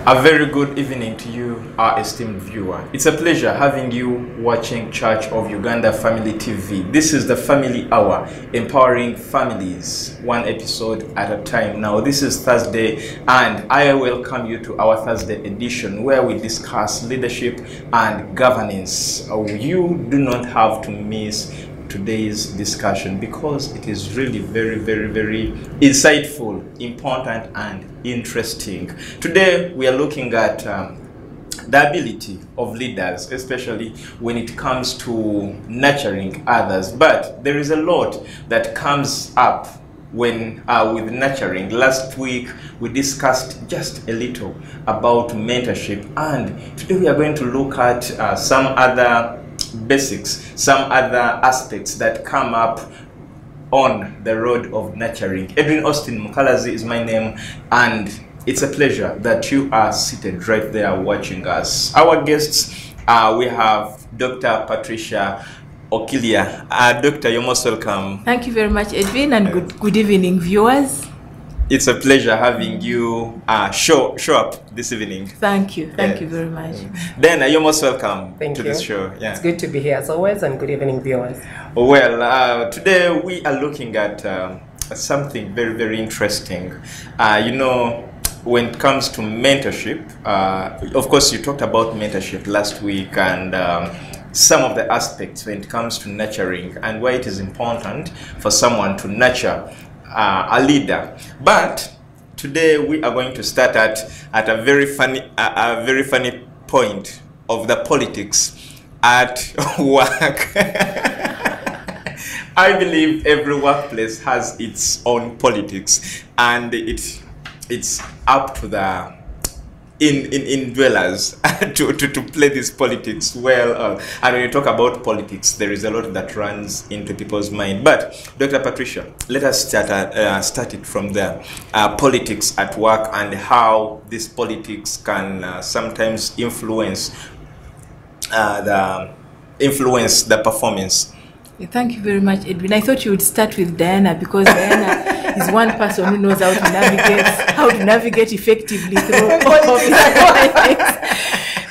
A very good evening to you, our esteemed viewer. It's a pleasure having you watching Church of Uganda Family TV. This is the Family Hour, empowering families, one episode at a time. Now, this is Thursday, and I welcome you to our Thursday edition where we discuss leadership and governance. You do not have to miss today's discussion because it is really very insightful, important, and interesting. Today we are looking at the ability of leaders, especially when it comes to nurturing others. But there is a lot that comes up when with nurturing. Last week we discussed just a little about mentorship, and today we are going to look at some other basics, some other aspects that come up on the road of nurturing. Edwin Austin Mukalazi is my name, and it's a pleasure that you are seated right there watching us. Our guests, we have Dr. Patricia Okilia. Doctor, you're most welcome. Thank you very much, Edwin, and good evening, viewers. It's a pleasure having you show up this evening. Thank you very much. Then you're most welcome to this show. Yeah. It's good to be here as always, and good evening, viewers. Well, today we are looking at something very interesting. You know, when it comes to mentorship, of course you talked about mentorship last week, and some of the aspects when it comes to nurturing and why it is important for someone to nurture a leader. But today we are going to start at a very funny point of the politics at work. I believe every workplace has its own politics, and it's up to the indwellers to play this politics well. And when you talk about politics, there is a lot that runs into people's mind. But Dr. Patricia, let us start it from there. Politics at work, and how this politics can sometimes influence the performance. Thank you very much, Edwin. I thought you would start with Diana, because Diana is one person who knows how to navigate effectively through politics.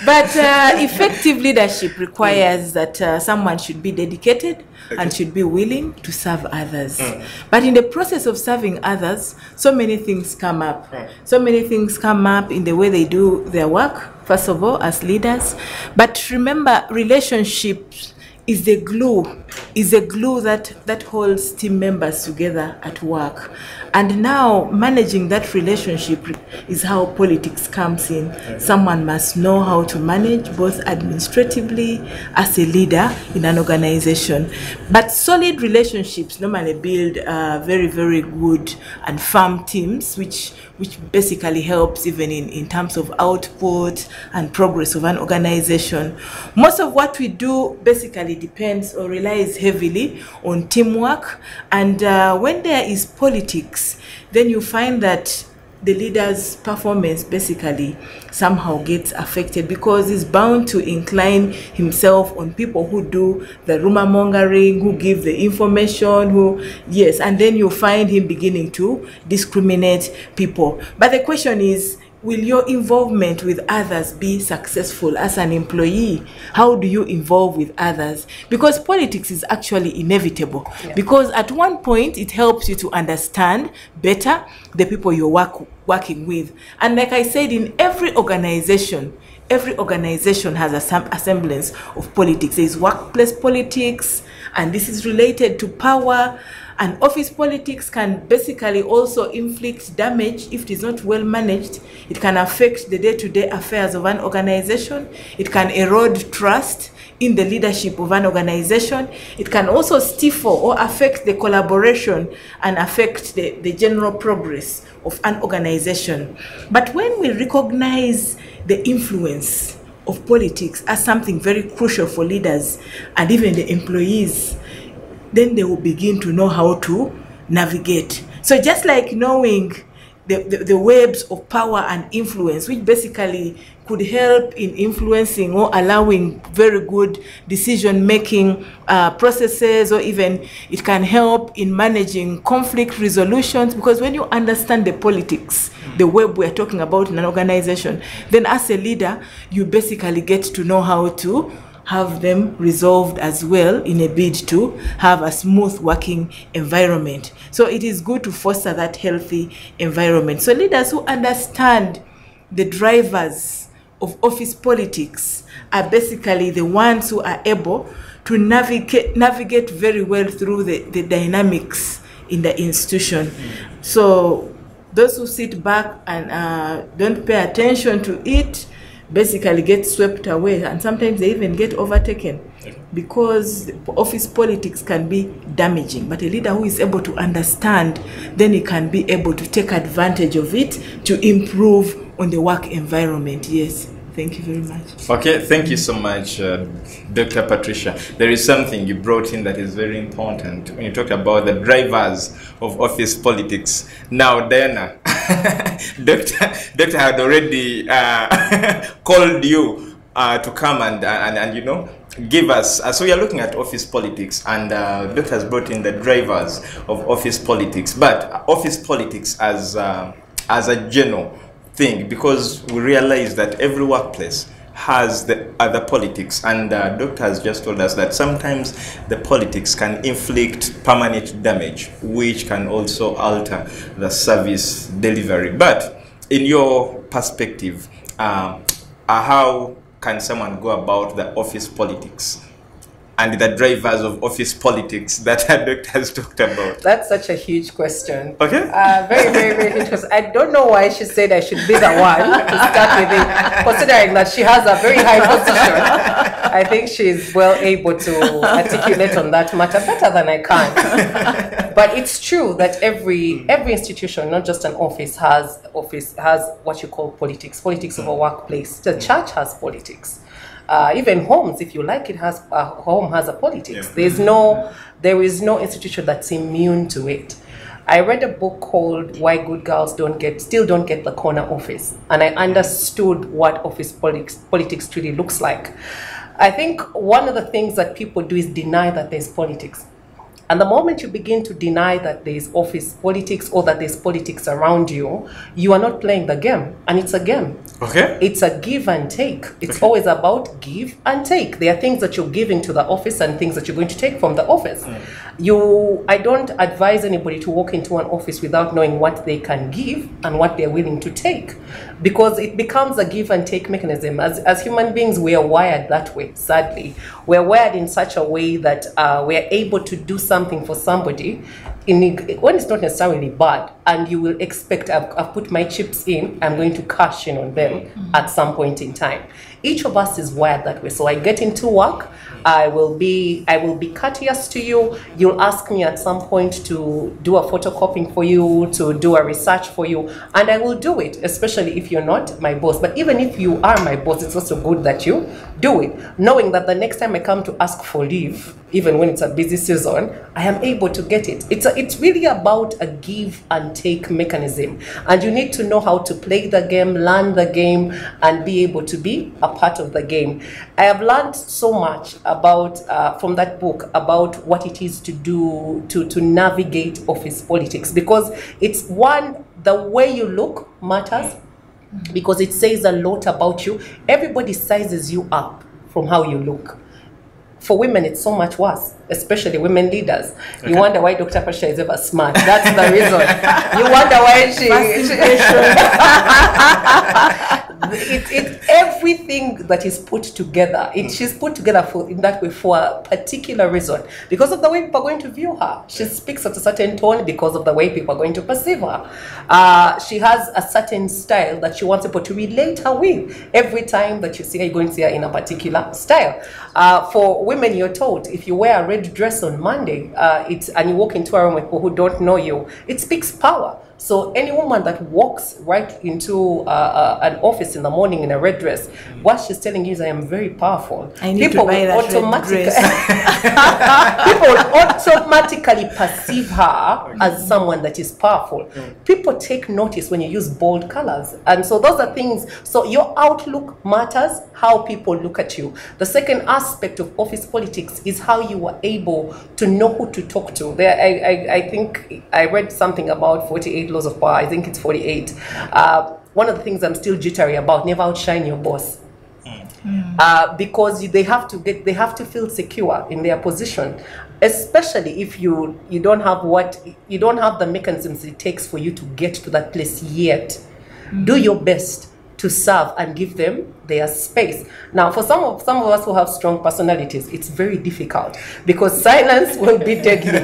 But effective leadership requires that someone should be dedicated and should be willing to serve others. But in the process of serving others, so many things come up. So many things come up in the way they do their work, first of all, as leaders. But remember, relationships is the glue that holds team members together at work. And now managing that relationship is how politics comes in. Someone must know how to manage both administratively as a leader in an organization. But solid relationships normally build very good and firm teams, which basically helps even in terms of output and progress of an organization. Most of what we do basically depends or relies heavily on teamwork, and when there is politics, then you find that the leader's performance basically somehow gets affected, because he's bound to incline himself on people who do the rumor mongering, who give the information, and then you find him beginning to discriminate people. But the question is, will your involvement with others be successful as an employee? How do you involve with others? Because politics is actually inevitable. Because at one point it helps you to understand better the people you're working with. And like I said, in every organization has a semblance of politics. There is workplace politics, and this is related to power. And office politics can basically also inflict damage if it is not well managed. It can affect the day-to-day affairs of an organization. It can erode trust in the leadership of an organization. It can also stifle or affect the collaboration and affect the general progress of an organization. But when we recognize the influence of politics as something very crucial for leaders and even the employees, then they will begin to know how to navigate. So just like knowing the webs of power and influence, which basically could help in influencing or allowing very good decision-making processes, or even it can help in managing conflict resolutions, because when you understand the politics, the way we're talking about in an organization, then as a leader, you basically get to know how to have them resolved as well, in a bid to have a smooth working environment. So it is good to foster that healthy environment. So leaders who understand the drivers of office politics are basically the ones who are able to navigate very well through the dynamics in the institution. So those who sit back and don't pay attention to it basically get swept away, and sometimes they even get overtaken, because office politics can be damaging. But a leader who is able to understand, then he can be able to take advantage of it to improve on the work environment. Yes. Thank you very much. Okay, thank you so much, Dr. Patricia. There is something you brought in that is very important when you talk about the drivers of office politics. Now, Diana, Doctor had already called you to come and you know, give us. So we are looking at office politics, and Doctor has brought in the drivers of office politics, but office politics as a general thing, because we realize that every workplace has the other politics, and Doctor has just told us that sometimes the politics can inflict permanent damage, which can also alter the service delivery. But in your perspective, how can someone go about the office politics and the drivers of office politics that our Doctor has talked about? That's such a huge question. Okay. Very, very, very interesting. I don't know why she said I should be the one to start with it, considering that she has a very high position. I think she's well able to articulate on that matter better than I can. But it's true that every institution, not just an office, has what you call politics of a workplace. The church has politics. Even homes, if you like, a home has a politics. Yeah. There is no institution that's immune to it. I read a book called Why Good Girls Still Don't Get the Corner Office, and I understood what office politics really looks like. I think one of the things that people do is deny that there's politics. And the moment you begin to deny that there is office politics or that there's politics around you, you are not playing the game. And it's a game. Okay. It's a give and take. It's always about give and take. There are things that you're giving to the office and things that you're going to take from the office. I don't advise anybody to walk into an office without knowing what they can give and what they're willing to take, because it becomes a give and take mechanism. As human beings, we are wired that way, sadly. We're wired in such a way that we're able to do something for somebody when it's not necessarily bad, and you will expect, I've put my chips in, I'm going to cash in on them at some point in time. Each of us is wired that way. So I get into work, I will be courteous to you. You'll ask me at some point to do a photocopying for you, to do a research for you, and I will do it, especially if you're not my boss. But even if you are my boss, it's also good that you do it, knowing that the next time I come to ask for leave, even when it's a busy season, I am able to get it. It's really about a give and take mechanism, and you need to know how to play the game, learn the game, and be able to be a part of the game. I have learned so much about from that book about what it is to do to navigate office politics, because it's the way you look matters, because it says a lot about you. Everybody sizes you up from how you look. For women, it's so much worse, especially women leaders. You wonder why Dr. Patricia is ever smart. That's the reason. You wonder why it's everything that is put together. She's put together in that way for a particular reason. Because of the way people are going to view her. She speaks at a certain tone because of the way people are going to perceive her. She has a certain style that she wants people to relate her with. Every time that you see her, you're going to see her in a particular style. For women, you're told, if you wear a red dress on Monday, and you walk into a room with people who don't know you, it speaks power. So any woman that walks right into an office in the morning in a red dress, what she's telling you is, I am very powerful. I need to buy that red dress. People will automatically perceive her as someone that is powerful. People take notice when you use bold colors. And so those are things. So your outlook matters, how people look at you. The second aspect of office politics is how you are able to know who to talk to. I think I read something about 48 laws of power. I think it's 48. One of the things I'm still jittery about, never outshine your boss. Because they have to feel secure in their position, especially if you don't have the mechanisms it takes for you to get to that place yet. Do your best to serve and give them their space. Now, for some of us who have strong personalities, it's very difficult because silence will be deadly.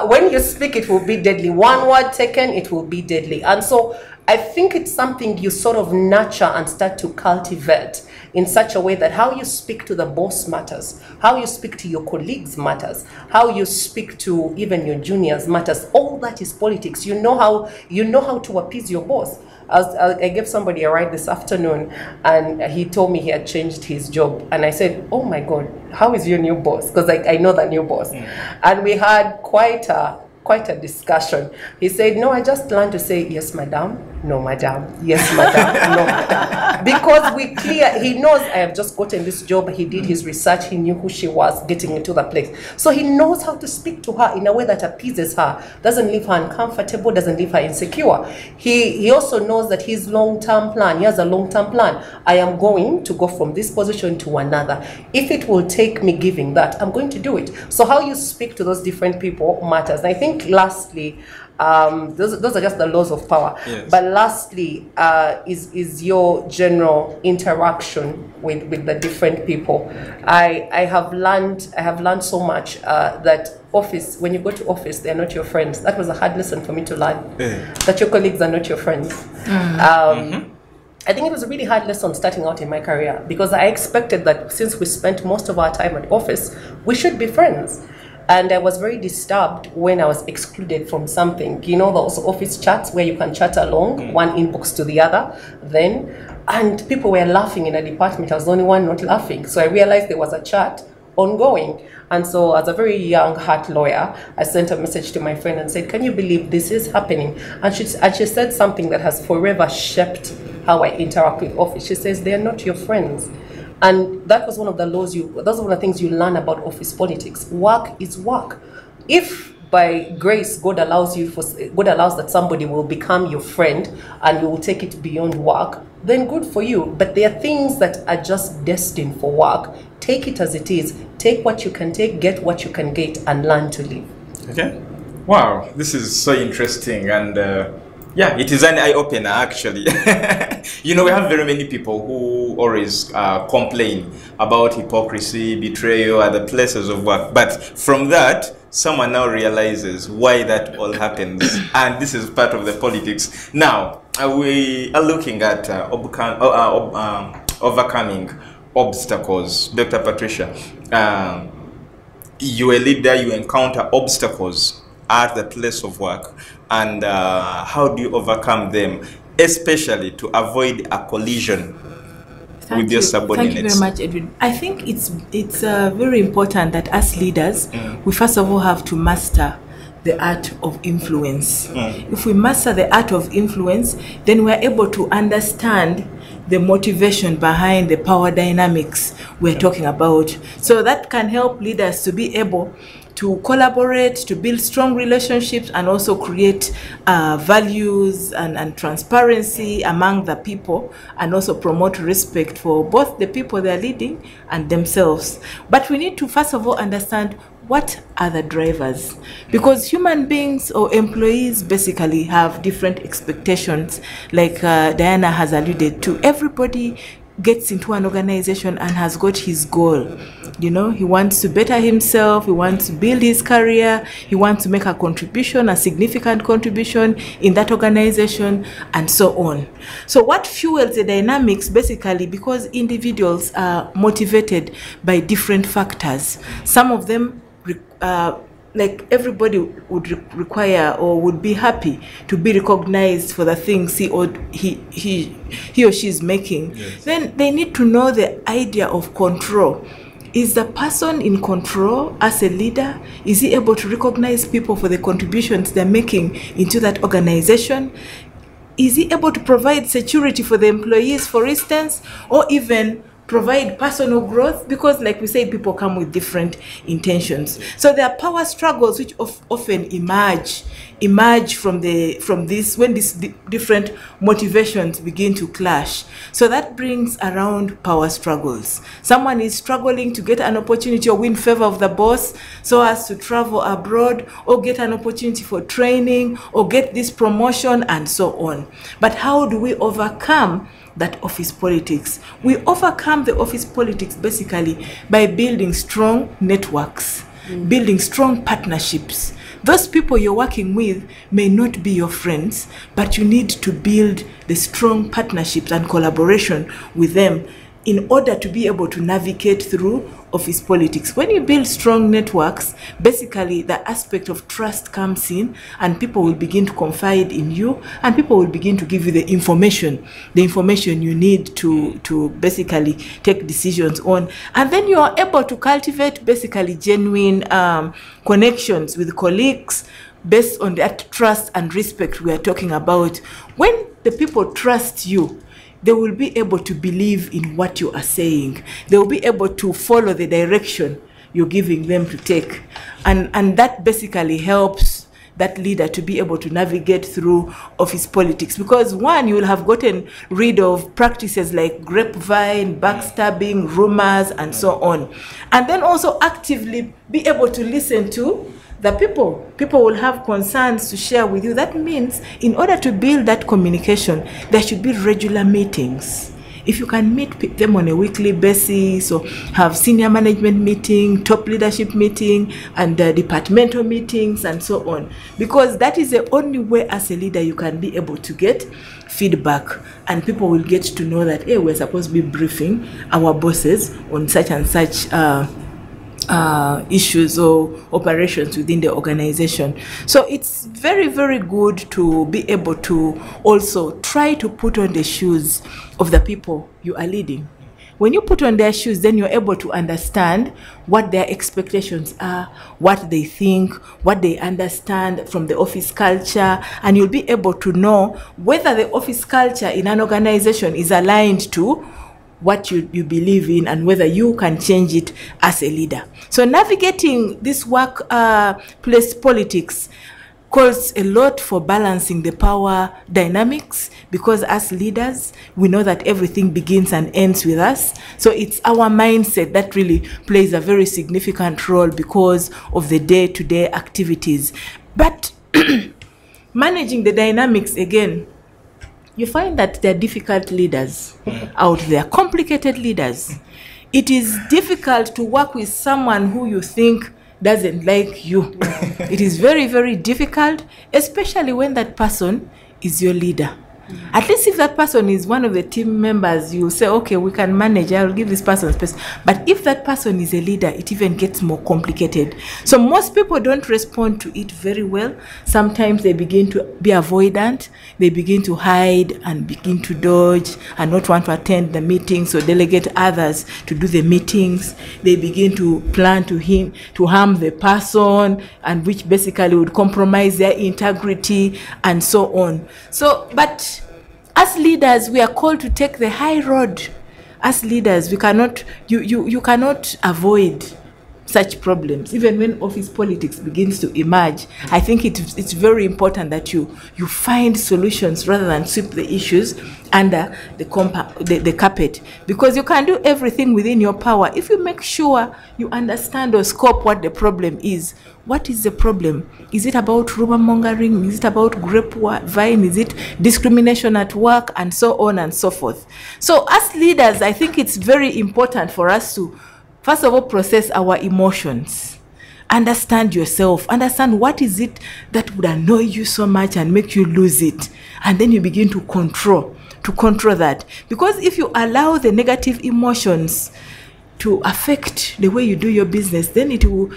When you speak, it will be deadly. One word taken, it will be deadly. And so I think it's something you sort of nurture and start to cultivate in such a way that how you speak to the boss matters, how you speak to your colleagues matters, how you speak to even your juniors matters. All that is politics. You know how to appease your boss. I gave somebody a ride this afternoon, and he told me he had changed his job, and I said, "Oh my God, how is your new boss?" Because I know the new boss, and we had quite a discussion. He said, "No, I just learned to say yes, madam, no, madam, yes, madam, no, madam," because he knows I have just gotten this job. He did his research. He knew who she was getting into the place. So he knows how to speak to her in a way that appeases her, doesn't leave her uncomfortable, doesn't leave her insecure. He also knows that his long-term plan, he has a long-term plan. I am going to go from this position to another. If it will take me giving that, I'm going to do it. So how you speak to those different people matters. And I think lastly, those are just the laws of power. Yes. But lastly, is your general interaction with the different people. I have learned so much that when you go to office, they're not your friends. That was a hard lesson for me to learn. That your colleagues are not your friends. I think it was a really hard lesson starting out in my career, because I expected that since we spent most of our time at office, we should be friends. And I was very disturbed when I was excluded from something. You know, those office chats where you can chat along, one inbox to the other, and people were laughing in a department. I was the only one not laughing. So I realized there was a chat ongoing. And so as a very young heart lawyer, I sent a message to my friend and said, "Can you believe this is happening?" And she said something that has forever shaped how I interact with office. She says, "They are not your friends." And that was one of the laws those are one of the things you learn about office politics. Work is work. If by grace God allows that somebody will become your friend and you will take it beyond work, then good for you. But there are things that are just destined for work. Take it as it is. Take what you can take, get what you can get, and learn to live. Okay. Wow, this is so interesting, and yeah, it is an eye-opener, actually. You know, we have very many people who always complain about hypocrisy, betrayal at the places of work. But from that, someone now realizes why that all happens. And this is part of the politics. Now, we are looking at overcoming obstacles. Dr. Patricia, you're a leader, you encounter obstacles at the place of work, and how do you overcome them, especially to avoid a collision with your subordinates? Thank you very much, Edwin. I think it's very important that as leaders, we first of all have to master the art of influence. If we master the art of influence, then we're able to understand the motivation behind the power dynamics we're talking about. So that can help leaders to be able to collaborate, to build strong relationships, and also create values and transparency among the people, and also promote respect for both the people they're leading and themselves. But we need to first of all understand what are the drivers, because human beings or employees basically have different expectations. Like Diana has alluded to, everybody gets into an organization and has got his goal. You know, he wants to better himself, he wants to build his career, he wants to make a contribution, a significant contribution in that organization, and so on. So what fuels the dynamics, basically, because individuals are motivated by different factors. Some of them like everybody would require or would be happy to be recognized for the things he or she is making, Yes. then they need to know the idea of control. Is the person in control as a leader? Is he able to recognize people for the contributions they're making into that organization? Is he able to provide security for the employees, for instance, or even provide personal growth? Because like we said, people come with different intentions. So there are power struggles which often emerge from this when these different motivations begin to clash. So that brings around power struggles. Someone is struggling to get an opportunity or win favor of the boss so as to travel abroad or get an opportunity for training or get this promotion and so on. But how do we overcome that office politics? We overcome the office politics basically by building strong networks, building strong partnerships. Those people you're working with may not be your friends, but you need to build the strong partnerships and collaboration with them in order to be able to navigate through office politics. When you build strong networks, basically the aspect of trust comes in, and people will begin to confide in you, and people will begin to give you the information you need to basically take decisions on. And then you are able to cultivate basically genuine connections with colleagues based on that trust and respect we are talking about. When the people trust you, they will be able to believe in what you are saying. They will be able to follow the direction you're giving them to take. And that basically helps that leader to be able to navigate through office politics. Because one, you will have gotten rid of practices like grapevine, backstabbing, rumors, and so on. And then also actively be able to listen to the people. People will have concerns to share with you. That means in order to build that communication, there should be regular meetings. If you can meet them on a weekly basis or have senior management meeting, top leadership meeting, and departmental meetings and so on. Because that is the only way as a leader you can be able to get feedback, and people will get to know that, hey, we're supposed to be briefing our bosses on such and such issues or operations within the organization. So it's very, very good to be able to also try to put on the shoes of the people you are leading. When you put on their shoes, then you're able to understand what their expectations are, what they think, what they understand from the office culture, and you'll be able to know whether the office culture in an organization is aligned to what you believe in and whether you can change it as a leader. So navigating this workplace politics calls a lot for balancing the power dynamics, because as leaders, we know that everything begins and ends with us. So it's our mindset that really plays a very significant role because of the day-to-day activities. But managing the dynamics, again, you find that there are difficult leaders out there, complicated leaders. It is difficult to work with someone who you think doesn't like you. It is very, very difficult, especially when that person is your leader. At least if that person is one of the team members, you say, okay, we can manage, I'll give this person space. But if that person is a leader, it even gets more complicated. So most people don't respond to it very well. Sometimes they begin to be avoidant, they begin to hide and begin to dodge and not want to attend the meetings or delegate others to do the meetings. They begin to plan to harm the person, and which basically would compromise their integrity and so on. So, but as leaders, we are called to take the high road. As leaders, we cannot, you cannot avoid such problems. Even when office politics begins to emerge, I think it's very important that you find solutions rather than sweep the issues under the carpet, because you can do everything within your power if you make sure you understand or scope what the problem is. What is the problem? Is it about rumor mongering? Is it about grapevine? Is it discrimination at work? And so on and so forth. So as leaders, I think it's very important for us to, first of all, process our emotions. Understand yourself. Understand what is it that would annoy you so much and make you lose it. And then you begin to control that. Because if you allow the negative emotions to affect the way you do your business, then it will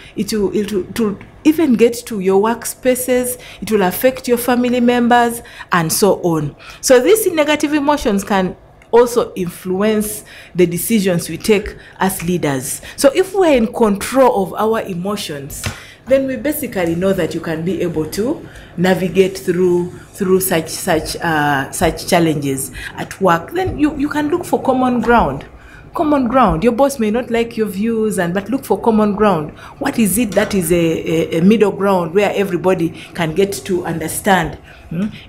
even get to your workspaces, it will affect your family members, and so on. So these negative emotions can also influence the decisions we take as leaders. So if we're in control of our emotions, then we basically know that you can be able to navigate through such challenges at work. Then you can look for common ground. Your boss may not like your views, but look for common ground. What is it that is a middle ground where everybody can get to understand?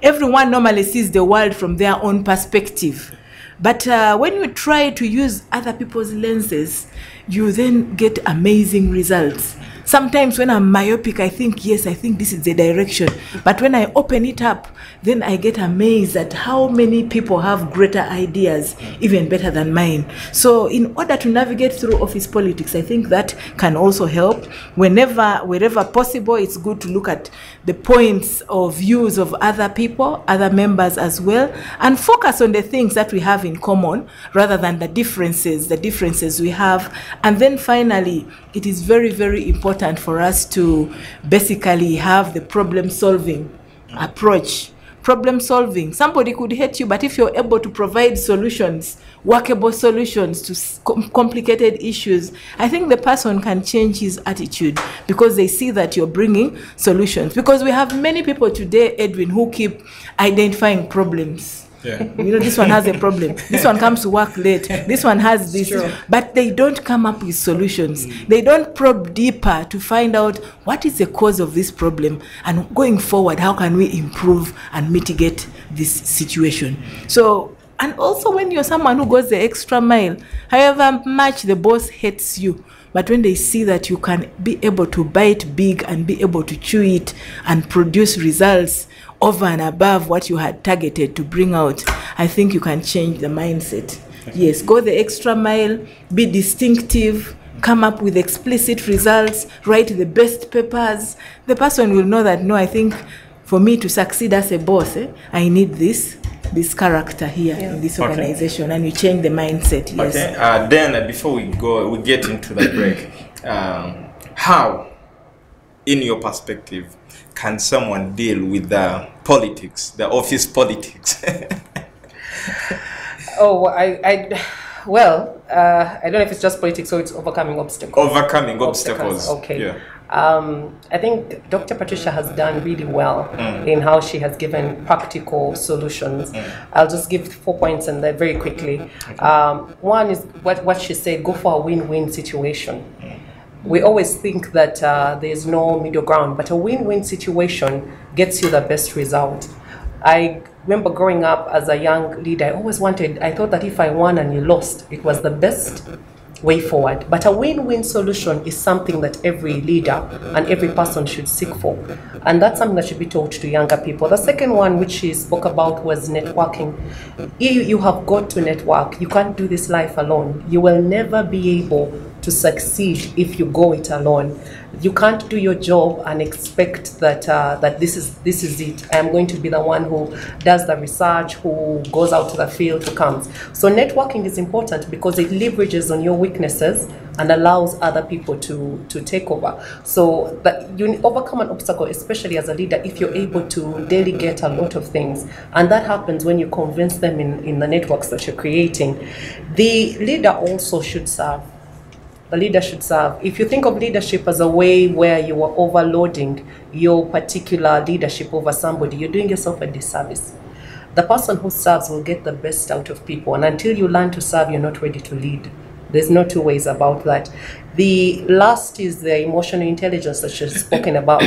Everyone normally sees the world from their own perspective. But when you try to use other people's lenses, you then get amazing results. Sometimes when I'm myopic, I think this is the direction. But when I open it up, then I get amazed at how many people have greater ideas, even better than mine. So in order to navigate through office politics, I think that can also help. Wherever possible, it's good to look at the points of views of other people, other members as well, and focus on the things that we have in common rather than the differences we have. And then finally, it is very, very important for us to basically have the problem-solving approach. Problem-solving. Somebody could hate you, but if you're able to provide solutions, workable solutions to complicated issues, I think the person can change his attitude because they see that you're bringing solutions. Because we have many people today, Edwin, who keep identifying problems. Yeah. This one has a problem. This one comes to work late. This one has this. Sure. But they don't come up with solutions. They don't probe deeper to find out what is the cause of this problem, and going forward, how can we improve and mitigate this situation. So, and also when you're someone who goes the extra mile, however much the boss hates you, but when they see that you can be able to bite big and be able to chew it and produce results over and above what you had targeted to bring out, I think you can change the mindset. Yes, go the extra mile, be distinctive, come up with explicit results, write the best papers. The person will know that, no, I think for me to succeed as a boss, I need this character here in this organization, and you change the mindset. Yes. Okay. Then before we get into the break, how, in your perspective, can someone deal with the politics, the office politics? I don't know if it's just politics or it's overcoming obstacles. Overcoming obstacles. Okay. Yeah. I think Dr. Patricia has done really well in how she has given practical solutions. I'll just give 4 points and then very quickly. One is what she said, go for a win-win situation. We always think that there's no middle ground, but a win-win situation gets you the best result. I remember growing up as a young leader, I thought that if I won and you lost, it was the best way forward. But a win-win solution is something that every leader and every person should seek for. And that's something that should be taught to younger people. The second one, which she spoke about, was networking. You have got to network. You can't do this life alone. You will never be able to succeed if you go it alone. You can't do your job and expect that that this is it. I'm going to be the one who does the research, who goes out to the field, who comes. So networking is important because it leverages on your weaknesses and allows other people to take over. So that you overcome an obstacle, especially as a leader, if you're able to delegate a lot of things. And that happens when you convince them in the networks that you're creating. The leader also should serve. The leader should serve. If you think of leadership as a way where you are overloading your particular leadership over somebody, you're doing yourself a disservice. The person who serves will get the best out of people. And until you learn to serve, you're not ready to lead. There's no two ways about that. The last is the emotional intelligence that she's spoken about.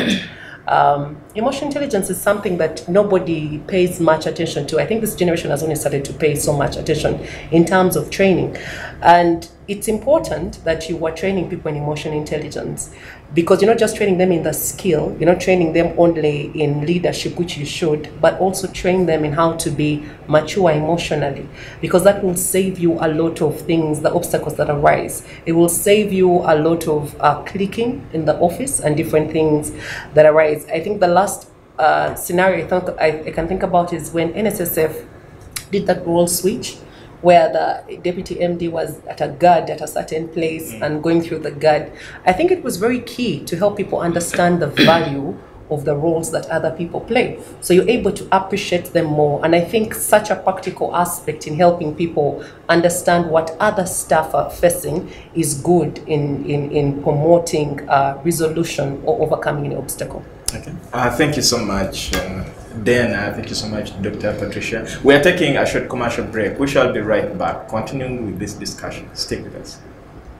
Emotional intelligence is something that nobody pays much attention to. I think this generation has only started to pay so much attention in terms of training. And it's important that you are training people in emotional intelligence, because you're not just training them in the skill, you're not training them only in leadership, which you should, but also train them in how to be mature emotionally, because that will save you a lot of things, the obstacles that arise. It will save you a lot of clicking in the office and different things that arise. I think the last scenario I can think about is when NSSF did that role switch, where the deputy MD was at a guard at a certain place and going through the guard. I think it was very key to help people understand the value of the roles that other people play. So you're able to appreciate them more. And I think such a practical aspect in helping people understand what other staff are facing is good in promoting resolution or overcoming an obstacle. Okay. Thank you so much, Dan. Thank you so much, Dr. Patricia. We are taking a short commercial break. We shall be right back, continuing with this discussion. Stick with us.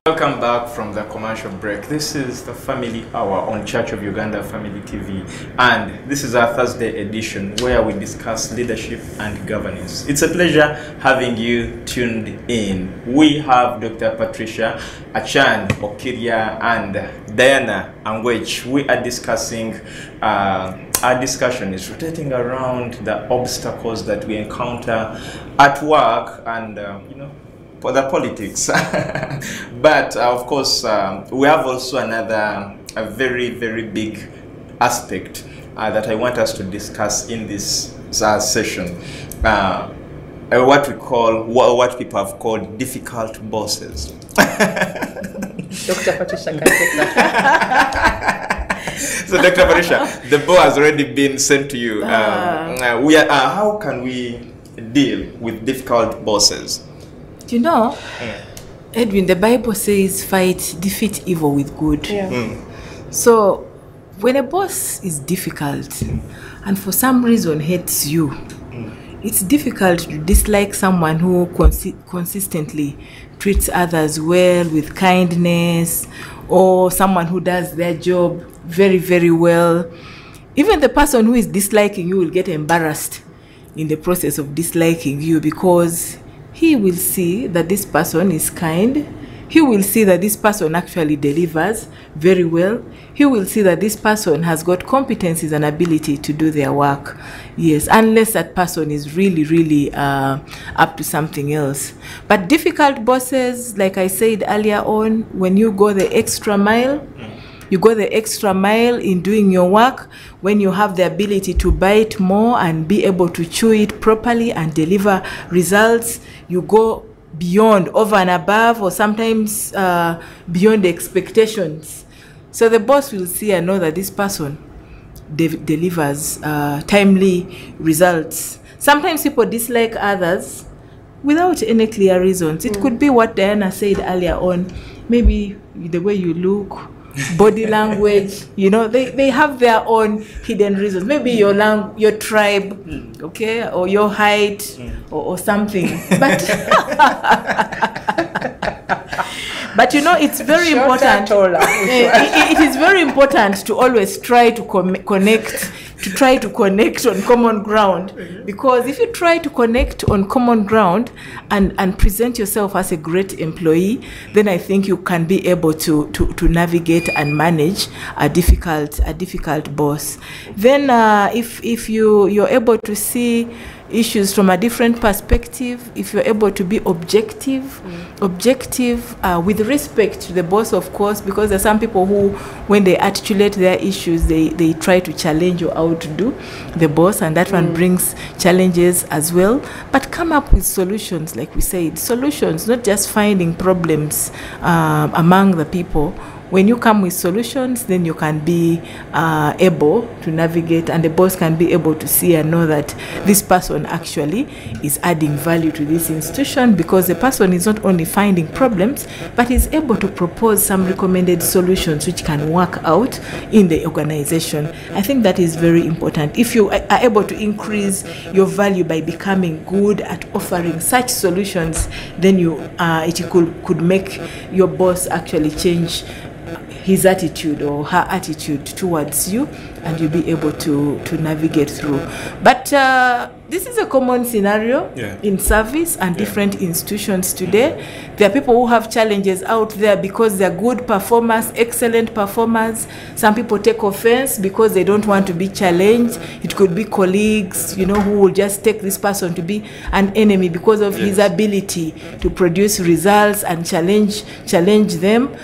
Welcome back from the commercial break. This is the Family Hour on Church of Uganda Family TV, and this is our Thursday edition where we discuss leadership and governance. It's a pleasure having you tuned in. We have Dr. Patricia, Achan Okiria, and Diana Angwech. We are discussing, our discussion is rotating around the obstacles that we encounter at work and, for the politics. But of course, we have also a very, very big aspect that I want us to discuss in this session. What we call, what people have called difficult bosses. Dr. Patricia can take that. So Dr. Patricia, the ball has already been sent to you. How can we deal with difficult bosses? You know, Edwin, the Bible says defeat evil with good. Yeah. So when a boss is difficult and for some reason hates you, it's difficult to dislike someone who consistently treats others well, with kindness, or someone who does their job very, very well. Even the person who is disliking you will get embarrassed in the process of disliking you, because he will see that this person is kind. He will see that this person actually delivers very well. He will see that this person has got competencies and ability to do their work. Yes, unless that person is really, really up to something else. But difficult bosses, like I said earlier on, when you go the extra mile, you go the extra mile in doing your work, when you have the ability to bite more and be able to chew it properly and deliver results, you go beyond, over and above, or sometimes beyond the expectations. So the boss will see and know that this person delivers timely results. Sometimes people dislike others without any clear reasons. It could be what Diana said earlier on, maybe the way you look, body language, they have their own hidden reasons. Maybe your tribe, okay, or your height, or something. But but it's very important. It is very important to always try to connect on common ground, because if you try to connect on common ground and present yourself as a great employee, then I think you can be able to navigate and manage a difficult boss. Then if you're able to see issues from a different perspective, if you're able to be objective with respect to the boss, of course, because there are some people who, when they articulate their issues, they try to challenge or outdo the boss, and that one brings challenges as well. But come up with solutions, like we said, solutions, not just finding problems among the people. When you come with solutions, then you can be able to navigate, and the boss can be able to see and know that this person actually is adding value to this institution, because the person is not only finding problems, but is able to propose some recommended solutions which can work out in the organization. I think that is very important. If you are able to increase your value by becoming good at offering such solutions, then it could make your boss actually change his attitude or her attitude towards you, and you'll be able to navigate through. But this is a common scenario in service and different institutions today. There are people who have challenges out there because they're good performers, excellent performers. Some people take offense because they don't want to be challenged. It could be colleagues, who will just take this person to be an enemy because of his ability to produce results and challenge them.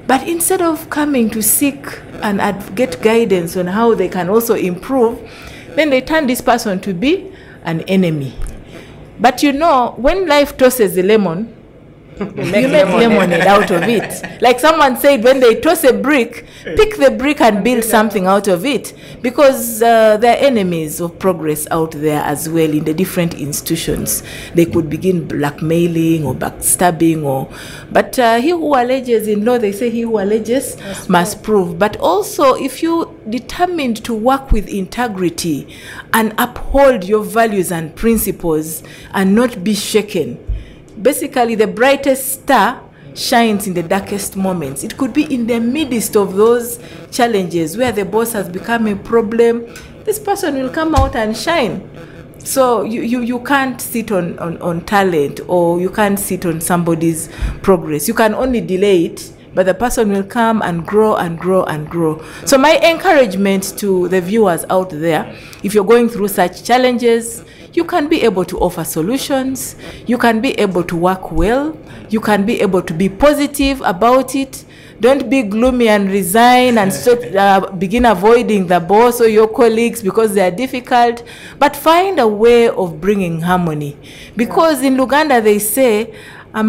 But instead of coming to seek and get guidance on how they can also improve, then they turn this person to be an enemy. But you know, when life tosses the lemon, you make lemonade out of it. Like someone said, when they toss a brick, pick the brick and build something out of it. Because there are enemies of progress out there as well in the different institutions. They could begin blackmailing or backstabbing, but he who alleges in law, they say he who alleges must prove. But also, if you determined to work with integrity and uphold your values and principles and not be shaken, basically, the brightest star shines in the darkest moments. It could be in the midst of those challenges where the boss has become a problem. This person will come out and shine. So you can't sit on talent, or you can't sit on somebody's progress. You can only delay it, but the person will come and grow and grow and grow. So my encouragement to the viewers out there, if you're going through such challenges, you can be able to offer solutions. You can be able to work well. You can be able to be positive about it. Don't be gloomy and resign and begin avoiding the boss or your colleagues because they are difficult. But find a way of bringing harmony. Because in Luganda they say, you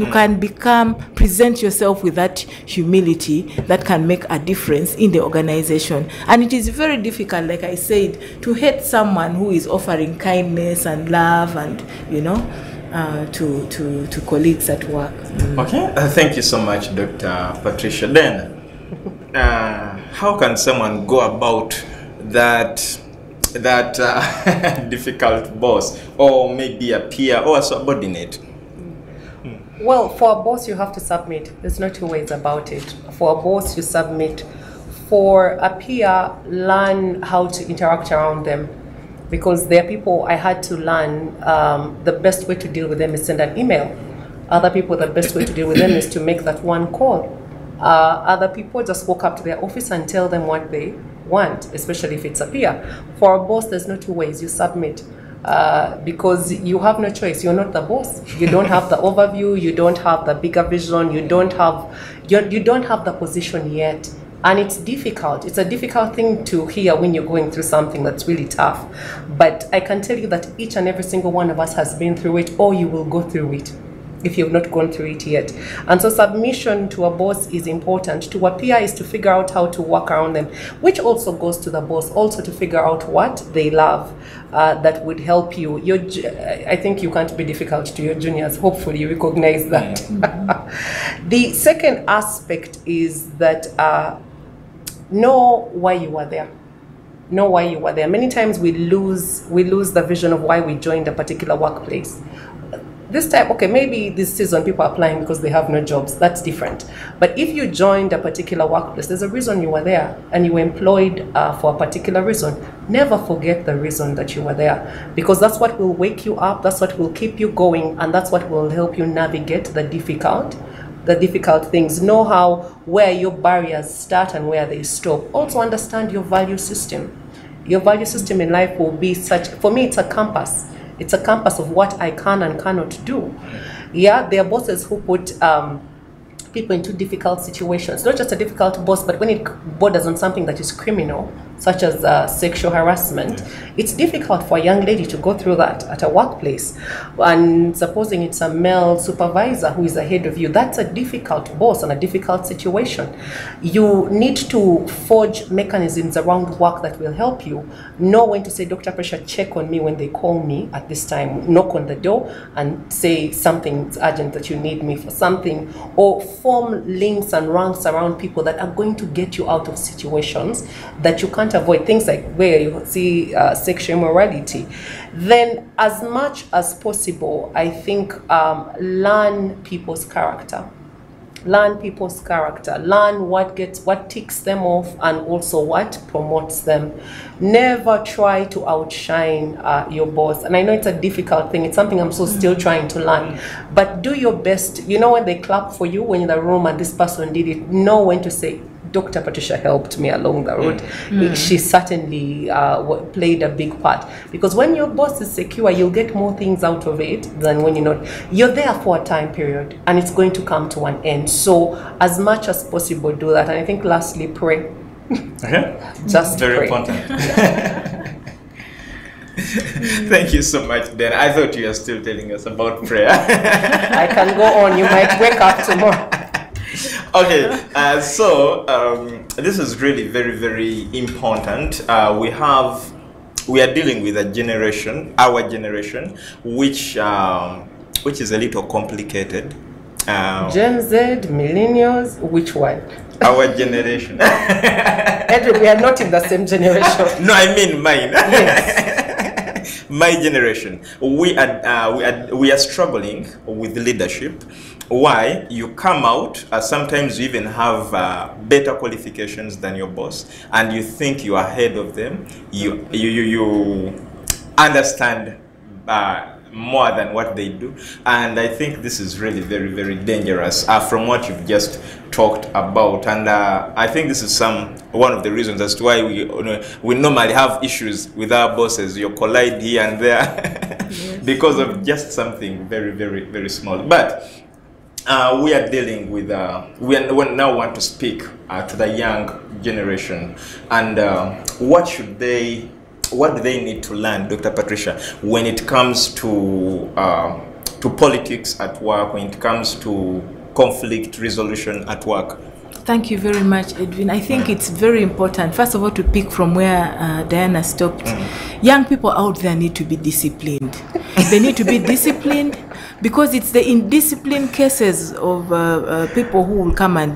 can present yourself with that humility that can make a difference in the organization. And it is very difficult, like I said, to hate someone who is offering kindness and love and, to colleagues at work. Okay, thank you so much, Dr. Patricia. Then, how can someone go about that difficult boss, or maybe a peer or a subordinate? Well, for a boss, you have to submit. There's no two ways about it. For a boss, you submit. For a peer, learn how to interact around them. Because there are people I had to learn the best way to deal with them is send an email. Other people, the best way to deal with them is to make that one call. Other people just walk up to their office and tell them what they want, especially if it's a peer. For a boss, there's no two ways. You submit because you have no choice. You're not the boss. You don't have the overview. You don't have the bigger vision. You don't have the position yet. And it's difficult. It's a difficult thing to hear when you're going through something that's really tough. But I can tell you that each and every single one of us has been through it, or you will go through it if you've not gone through it yet. And so submission to a boss is important. To a peer is to figure out how to work around them, which also goes to the boss, also to figure out what they love that would help you. I think you can't be difficult to your juniors. Hopefully you recognize that. The second aspect is that know why you are there. Know why you are there. Many times we lose the vision of why we joined a particular workplace. This time, okay, maybe this season people are applying because they have no jobs. That's different. But if you joined a particular workplace, there's a reason you were there, and you were employed for a particular reason. Never forget the reason that you were there, because that's what will wake you up, that's what will keep you going, and that's what will help you navigate the difficult things. Know where your barriers start and where they stop. Also understand your value system. Your value system in life will be for me, it's a compass. It's a compass of what I can and cannot do. Yeah, there are bosses who put people into difficult situations. Not just a difficult boss, but when it borders on something that is criminal, such as sexual harassment, it's difficult for a young lady to go through that at a workplace. And supposing it's a male supervisor who is ahead of you, that's a difficult boss and a difficult situation. You need to forge mechanisms around work that will help you. Know when to say, Dr. Patricia, check on me when they call me at this time. Knock on the door and say something's urgent, that you need me for something. Or form links and ranks around people that are going to get you out of situations that you can't avoid, things like where you see sexual immorality. Then as much as possible, I think learn people's character. Learn people's character. Learn what ticks them off and also what promotes them. Never try to outshine your boss. And I know it's a difficult thing. It's something I'm still trying to learn. But do your best. You know when they clap for you when you're in the room and this person did it, know when to say, Dr. Patricia helped me along the road. She certainly played a big part. Because when your boss is secure, you'll get more things out of it than when you're not. You're there for a time period, and it's going to come to an end. So as much as possible, do that. And I think lastly, pray. Okay. Just very pray. important. Thank you so much, Dan. I thought you were still telling us about prayer. I can go on. You might wake up tomorrow. Okay, so this is really very, very important. We are dealing with a generation, our generation, which is a little complicated. Gen Z, millennials, which one? Our generation. Edwin, we are not in the same generation. No, I mean mine. Yes. My generation. We are struggling with leadership. Why? You come out, sometimes you even have better qualifications than your boss, and you think you are ahead of them. You understand more than what they do, and I think this is really very, very dangerous from what you've just talked about. And I think this is one of the reasons as to why we normally have issues with our bosses. You collide here and there because of just something very, very, very small. But we are dealing with we now want to speak to the young generation, and what do they need to learn, Dr. Patricia, when it comes to politics at work, when it comes to conflict resolution at work? Thank you very much, Edwin. I think it's very important, first of all, to pick from where Diana stopped. Young people out there need to be disciplined. They need to be disciplined because it's the indisciplined cases of people who will come and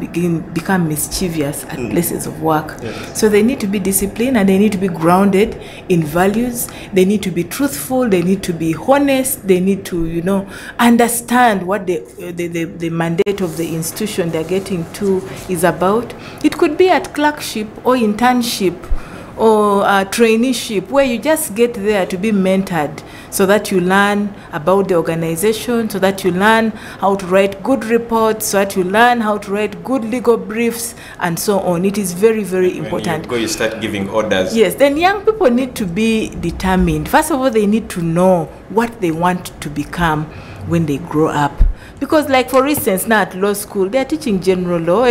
become mischievous at places of work. So they need to be disciplined, and they need to be grounded in values. They need to be truthful. They need to be honest. They need to, understand what the mandate of the institution they're getting to is about. It could be at clerkship or internship or traineeship, where you just get there to be mentored so that you learn about the organization, so that you learn how to write good reports, so that you learn how to write good legal briefs, and so on. It is very, very important. When you start giving orders. Yes, then young people need to be determined. First of all, they need to know what they want to become when they grow up. Because, like, for instance, now at law school, they're teaching general law.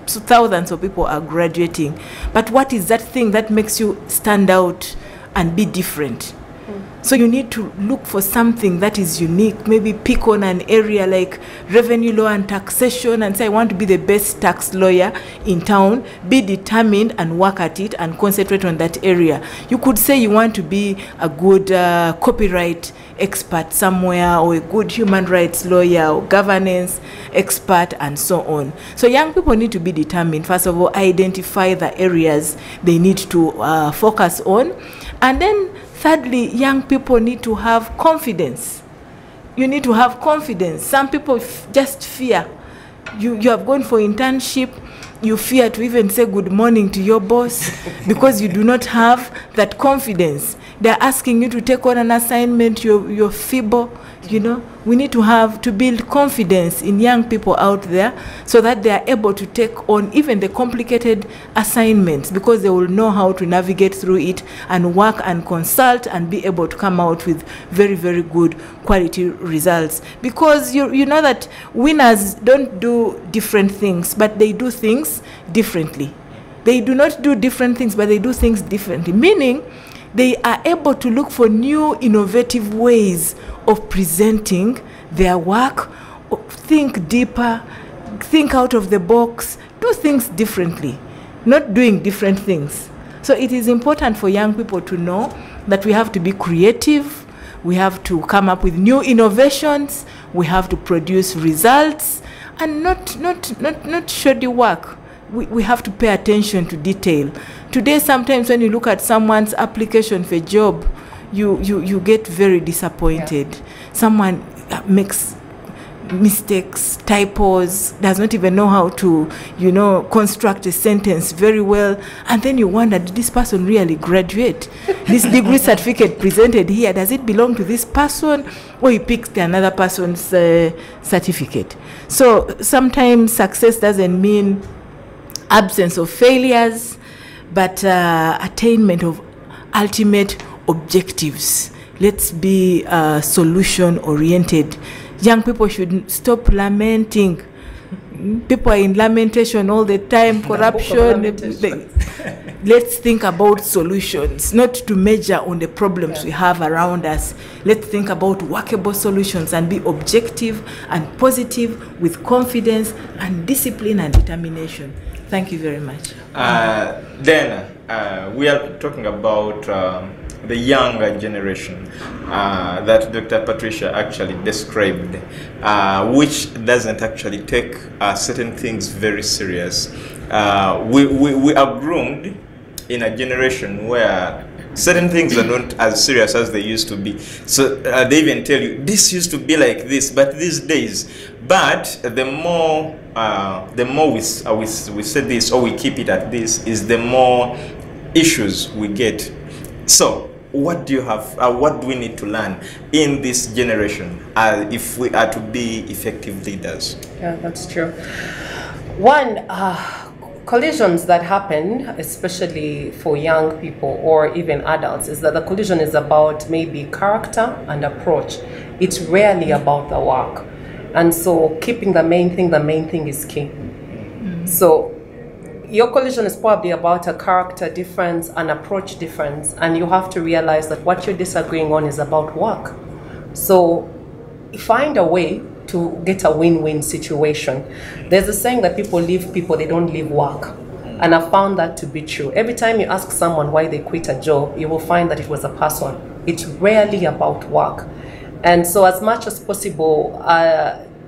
So thousands of people are graduating. But what is that thing that makes you stand out and be different? So you need to look for something that is unique. Maybe pick on an area like revenue law and taxation and say, I want to be the best tax lawyer in town. Be determined and work at it and concentrate on that area. You could say you want to be a good copyright expert somewhere, or a good human rights lawyer, or governance expert, and so on. So young people need to be determined. First of all, identify the areas they need to focus on. And then thirdly, young people need to have confidence. You need to have confidence. Some people just fear. You have gone for internship, you fear to even say good morning to your boss because you do not have that confidence. They're asking you to take on an assignment, you're feeble. We need to build confidence in young people out there so that they are able to take on even the complicated assignments, because they will know how to navigate through it and work and consult and be able to come out with very, very good quality results. Because you know that winners don't do different things, but they do things differently. They do not do different things, but they do things differently, meaning they are able to look for new innovative ways of presenting their work, think deeper, think out of the box, do things differently, not doing different things. So it is important for young people to know that we have to be creative, we have to come up with new innovations, we have to produce results, and not shoddy work. We have to pay attention to detail. Today, sometimes when you look at someone's application for a job, you get very disappointed. Yeah. Someone makes mistakes, typos, does not even know how to, construct a sentence very well. And then you wonder, did this person really graduate? This degree certificate presented here, does it belong to this person? Or he picked another person's certificate. So sometimes success doesn't mean absence of failures, but attainment of ultimate objectives. Let's be solution oriented. Young people should stop lamenting. People are in lamentation all the time, corruption. Let's think about solutions, not to measure on the problems we have around us. Let's think about workable solutions and be objective and positive with confidence and discipline and determination. Thank you very much. Then we are talking about the younger generation that Dr. Patricia actually described, which doesn't actually take certain things very serious. We are groomed in a generation where certain things are not as serious as they used to be. So they even tell you, this used to be like this, but these days. But the more we say this, or we keep it at this, is the more issues we get. So what do you have, what do we need to learn in this generation if we are to be effective leaders? Yeah, that's true. One, collisions that happen, especially for young people or even adults, is that the collision is about maybe character and approach. It's rarely about the work. And so keeping the main thing is key. So your collision is probably about a character difference, an approach difference, and you have to realize that what you're disagreeing on is about work. So find a way to get a win-win situation. There's a saying that people leave people, they don't leave work. And I found that to be true. Every time you ask someone why they quit a job, you will find that it was a person. It's rarely about work. And so as much as possible,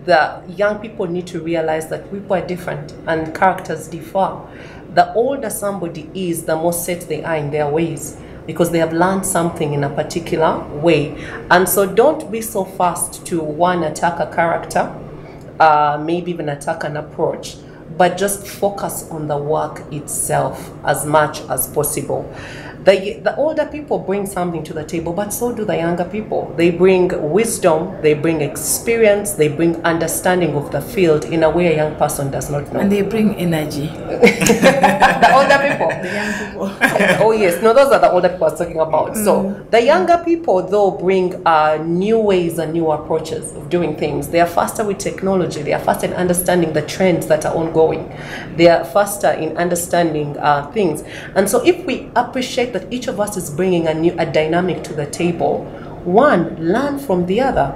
the young people need to realize that people are different and characters differ. The older somebody is, the more set they are in their ways, because they have learned something in a particular way. And so don't be so fast to attack a character, maybe even attack an approach, but just focus on the work itself as much as possible. The older people bring something to the table, but so do the younger people. They bring wisdom, they bring experience, they bring understanding of the field in a way a young person does not know. And they bring energy. The older people. The young people. Oh yes, no, those are the older people I was talking about. So the younger people, though, bring new ways and new approaches of doing things. They are faster with technology. They are faster in understanding the trends that are ongoing. They are faster in understanding things. And so if we appreciate that each of us is bringing a dynamic to the table, one, learn from the other.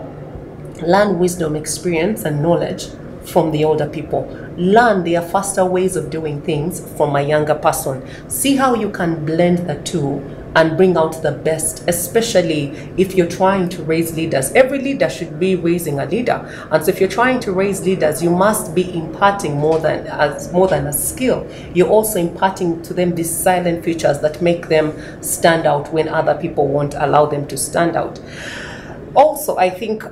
Learn wisdom, experience, and knowledge from the older people. Learn their faster ways of doing things from a younger person. See how you can blend the two and bring out the best, especially if you're trying to raise leaders. Every leader should be raising a leader. And so if you're trying to raise leaders, you must be imparting more than a skill. You're also imparting to them these silent features that make them stand out when other people won't allow them to stand out. Also, I think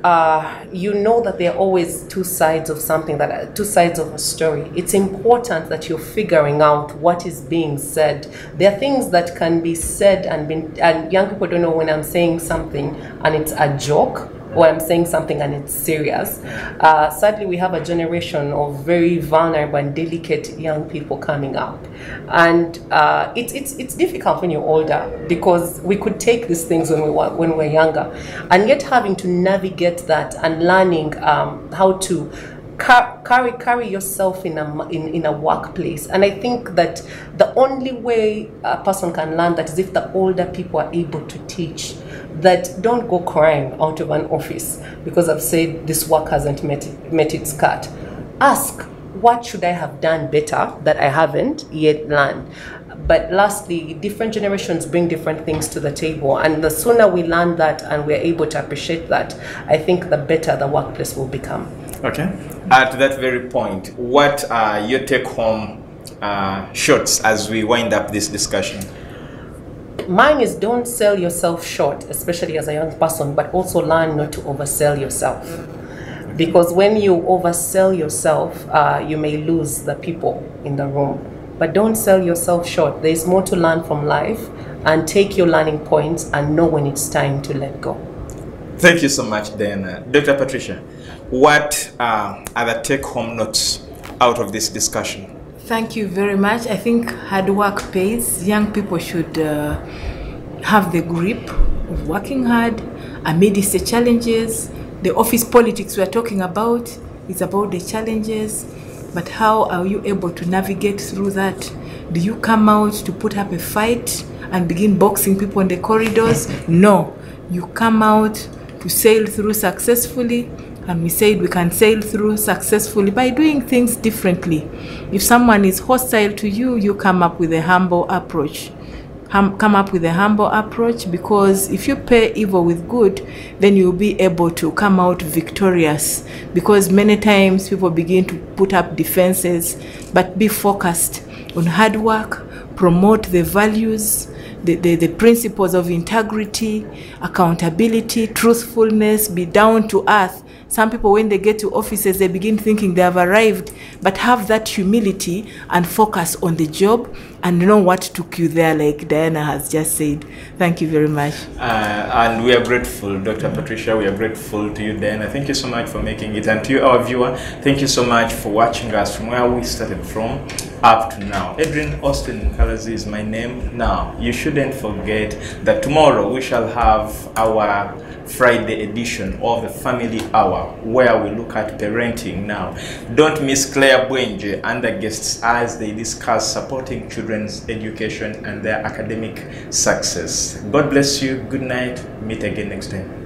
you know that there are always two sides of something, two sides of a story. It's important that you're figuring out what is being said. There are things that can be said and young people don't know when I'm saying something and it's a joke, or I'm saying something and it's serious. Sadly, we have a generation of very vulnerable and delicate young people coming up. And it's difficult when you're older, because we could take these things when we're younger. And yet having to navigate that and learning how to carry yourself in a workplace. And I think that the only way a person can learn that is if the older people are able to teach. That don't go crying out of an office because I've said this work hasn't met its cut. Ask, what should I have done better that I haven't yet learned? But lastly, different generations bring different things to the table, and the sooner we learn that and we're able to appreciate that, I think the better the workplace will become. Okay. To that very point, what are your take-home shots as we wind up this discussion? Mine is, don't sell yourself short, especially as a young person, but also learn not to oversell yourself. Because when you oversell yourself, you may lose the people in the room. But don't sell yourself short. There's more to learn from life, and take your learning points and know when it's time to let go. Thank you so much, then. Dr. Patricia, what are the take-home notes out of this discussion? Thank you very much. I think hard work pays. Young people should have the grip of working hard amidst the challenges. The office politics we're talking about is about the challenges. but how are you able to navigate through that? Do you come out to put up a fight and begin boxing people in the corridors? No, you come out to sail through successfully, and we said we can sail through successfully by doing things differently. If someone is hostile to you, you come up with a humble approach. Come up with a humble approach, because if you pay evil with good, then you'll be able to come out victorious, because many times people begin to put up defenses. But be focused on hard work, promote the values, the principles of integrity, accountability, truthfulness, be down to earth. Some people, when they get to offices, they begin thinking they have arrived, but have that humility and focus on the job and know what took you there, like Diana has just said. Thank you very much. And we are grateful, Dr. Patricia. We are grateful to you, Diana. Thank you so much for making it. And to you, our viewer, thank you so much for watching us from where we started from up to now. Adrian Austin Kalazi is my name. Now, you shouldn't forget that tomorrow we shall have our Friday edition of the Family Hour, where we look at parenting. Now, don't miss Claire Bwenje and the guests as they discuss supporting children's education and their academic success. God bless you. Good night. Meet again next time.